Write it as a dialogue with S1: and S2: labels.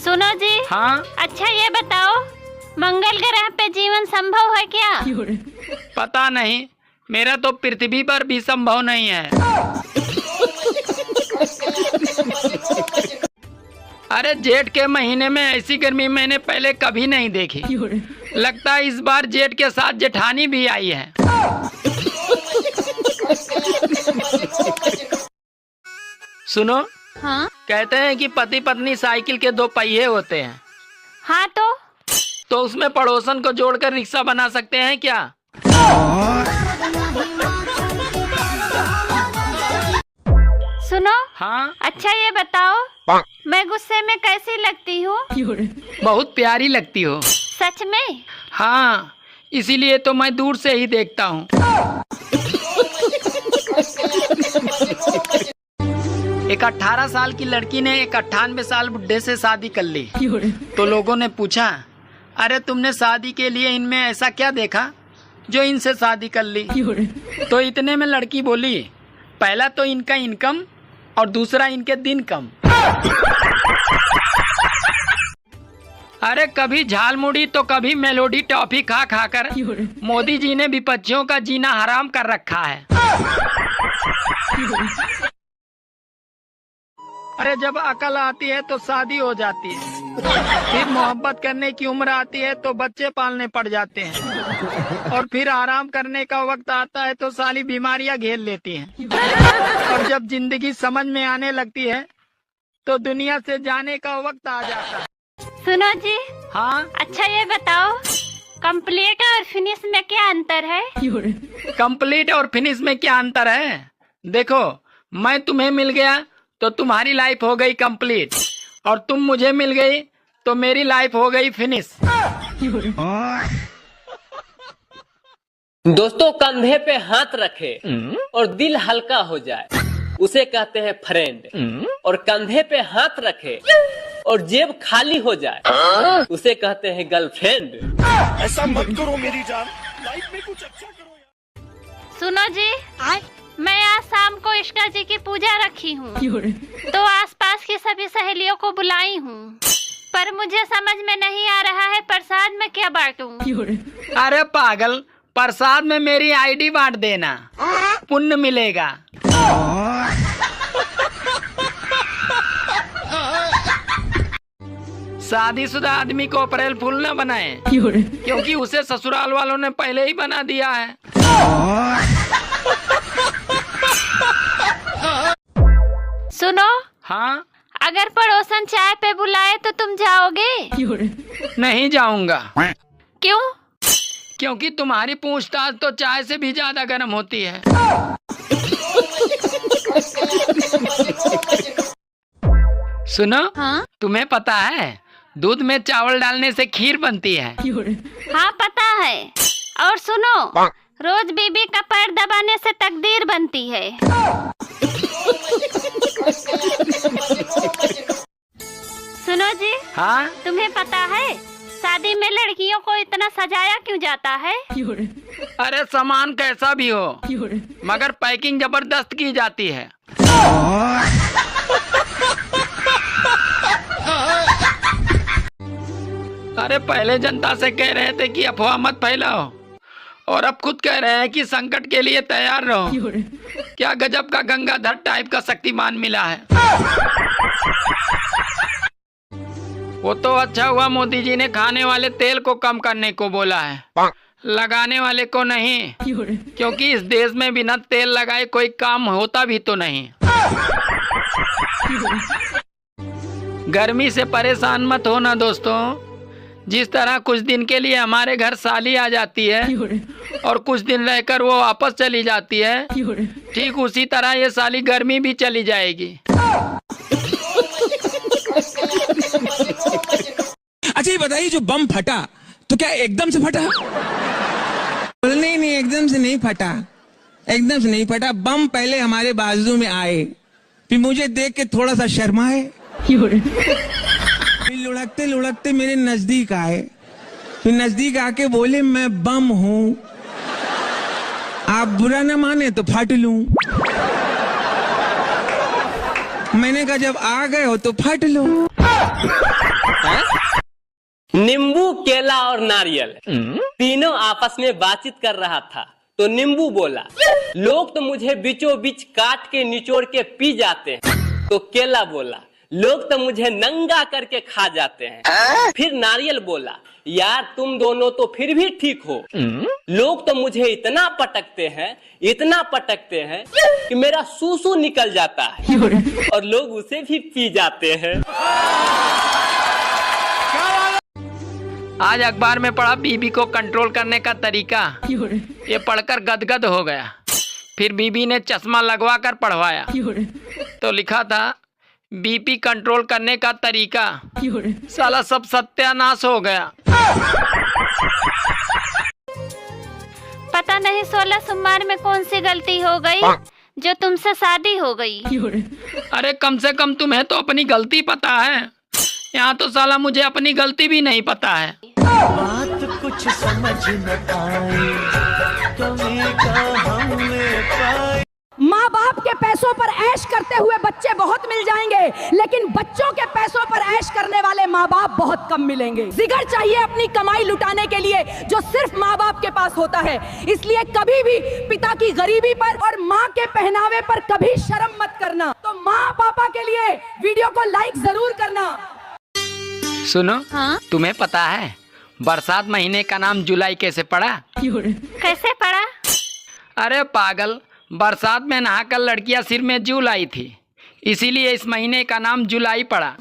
S1: सुनो जी।
S2: हाँ।
S1: अच्छा ये बताओ, मंगल ग्रह पे जीवन संभव है क्या?
S2: पता नहीं, मेरा तो पृथ्वी पर भी संभव नहीं है। अरे जेठ के महीने में ऐसी गर्मी मैंने पहले कभी नहीं देखी। लगता है इस बार जेठ के साथ जेठानी भी आई है। सुनो।
S1: हाँ।
S2: कहते हैं कि पति पत्नी साइकिल के दो पहिए होते हैं।
S1: हाँ तो
S2: उसमें पड़ोसन को जोड़कर रिक्शा बना सकते हैं क्या?
S1: सुनो।
S2: हाँ।
S1: अच्छा ये बताओ, मैं गुस्से में कैसी लगती हूँ?
S2: बहुत प्यारी लगती हो।
S1: सच में?
S2: हाँ, इसीलिए तो मैं दूर से ही देखता हूँ। एक 18 साल की लड़की ने एक 98 साल बुढ़े से शादी कर ली। तो लोगों ने पूछा, अरे तुमने शादी के लिए इनमें ऐसा क्या देखा जो इनसे शादी कर ली? तो इतने में लड़की बोली, पहला तो इनका इनकम और दूसरा इनके दिन कम। अरे कभी झालमुड़ी तो कभी मेलोडी टॉफी खा खाकर मोदी जी ने विपक्षियों का जीना हराम कर रखा है। अरे जब अकल आती है तो शादी हो जाती है, फिर मोहब्बत करने की उम्र आती है तो बच्चे पालने पड़ जाते हैं, और फिर आराम करने का वक्त आता है तो सारी बीमारियां घेर लेती हैं, और जब जिंदगी समझ में आने लगती है तो दुनिया से जाने का वक्त आ जाता है।
S1: सुनो जी।
S2: हाँ।
S1: अच्छा ये बताओ, कंप्लीट और फिनिश में क्या अंतर है?
S2: कंप्लीट और फिनिश में क्या अंतर है? देखो, मैं तुम्हें मिल गया तो तुम्हारी लाइफ हो गई कंप्लीट, और तुम मुझे मिल गई तो मेरी लाइफ हो गई फिनिश।
S3: दोस्तों, कंधे पे हाथ रखे और दिल हल्का हो जाए उसे कहते हैं फ्रेंड, और कंधे पे हाथ रखे और जेब खाली हो जाए उसे कहते हैं गर्लफ्रेंड।
S4: ऐसा मत करो मेरी जान, लाइफ में कुछ अच्छा करो यार।
S1: सुनो जी, मैं आज शाम को इष्टा जी की पूजा रखी हूँ, तो आसपास की सभी सहेलियों को बुलाई हूँ, पर मुझे समझ में नहीं आ रहा है प्रसाद में क्या बांटूं।
S2: अरे पागल, प्रसाद में मेरी आईडी बांट देना, पुण्य मिलेगा। शादीशुदा आदमी को अप्रैल फूल न बनाए, क्योंकि उसे ससुराल वालों ने पहले ही बना दिया है।
S1: सुनो।
S2: हाँ।
S1: अगर पड़ोसन चाय पे बुलाए तो तुम जाओगे?
S2: नहीं जाऊंगा।
S1: क्यों?
S2: क्योंकि तुम्हारी पूछताछ तो चाय से भी ज्यादा गर्म होती है। सुनो।
S1: हाँ?
S2: तुम्हें पता है दूध में चावल डालने से खीर बनती है?
S1: हाँ पता है। और सुनो, रोज बीबी का पैर दबाने से तकदीर बनती है। सुनो जी।
S2: हाँ?
S1: तुम्हें पता है शादी में लड़कियों को इतना सजाया क्यों जाता है?
S2: अरे सामान कैसा भी हो, मगर पैकिंग जबरदस्त की जाती है। अरे पहले जनता से कह रहे थे कि अफवाह मत फैलाओ, और अब खुद कह रहे हैं कि संकट के लिए तैयार रहो। क्या गजब का गंगाधर टाइप का शक्तिमान मिला है। वो तो अच्छा हुआ मोदी जी ने खाने वाले तेल को कम करने को बोला है, लगाने वाले को नहीं, क्योंकि इस देश में बिना तेल लगाए कोई काम होता भी तो नहीं। गर्मी से परेशान मत होना दोस्तों। जिस तरह कुछ दिन के लिए हमारे घर साली आ जाती है और कुछ दिन रहकर वो वापस चली जाती है, ठीक उसी तरह ये साली गर्मी भी चली जाएगी।
S5: अच्छा ये बताइए, जो बम फटा तो क्या एकदम से फटा? नहीं नहीं, एकदम से नहीं फटा, एकदम से नहीं फटा। बम पहले हमारे बाजू में आए, फिर मुझे देख के थोड़ा सा शर्माए, फिर लुढ़कते लुढ़कते मेरे नजदीक आए, फिर नजदीक आके बोले मैं बम हूँ, आप बुरा न माने तो फट लूं। मैंने कहा जब आ गए हो तो फट लो।
S3: नींबू, केला और नारियल तीनों आपस में बातचीत कर रहा था तो नींबू बोला, लोग तो मुझे बीचों बीच काट के निचोड़ के पी जाते हैं। तो केला बोला, लोग तो मुझे नंगा करके खा जाते हैं। फिर नारियल बोला, यार तुम दोनों तो फिर भी ठीक हो, लोग तो मुझे इतना पटकते हैं कि मेरा सूसू निकल जाता है और लोग उसे भी पी जाते हैं।
S2: आज अखबार में पढ़ा बीबी को कंट्रोल करने का तरीका। ये पढ़कर गदगद हो गया। फिर बीबी ने चश्मा लगवा कर पढ़वाया तो लिखा था बीपी कंट्रोल करने का तरीका। साला सब सत्यानाश हो गया।
S1: पता नहीं 16 सोमवार में कौन सी गलती हो गई जो तुमसे शादी हो गई।
S2: अरे कम से कम तुम्हें तो अपनी गलती पता है, यहाँ तो साला मुझे अपनी गलती भी नहीं पता है।
S6: बात कुछ समझ न आए, कमी का हमने पाए।
S7: माँ बाप के पैसों पर ऐश करते हुए बच्चे बहुत मिल जाएंगे, लेकिन बच्चों के पैसों पर ऐश करने वाले माँ बाप बहुत कम मिलेंगे। जिगर चाहिए अपनी कमाई लुटाने के लिए जो सिर्फ माँ बाप के पास होता है। इसलिए कभी भी पिता की गरीबी पर और माँ के पहनावे पर कभी शर्म मत करना। तो माँ पापा के लिए वीडियो को लाइक जरूर करना।
S2: सुनो,
S1: हाँ?
S2: तुम्हें पता है बरसात महीने का नाम जुलाई कैसे पड़ा?
S1: कैसे पड़ा?
S2: अरे पागल, बरसात में नहाकर लड़कियां सिर में जूल आई थी, इसीलिए इस महीने का नाम जुलाई पड़ा।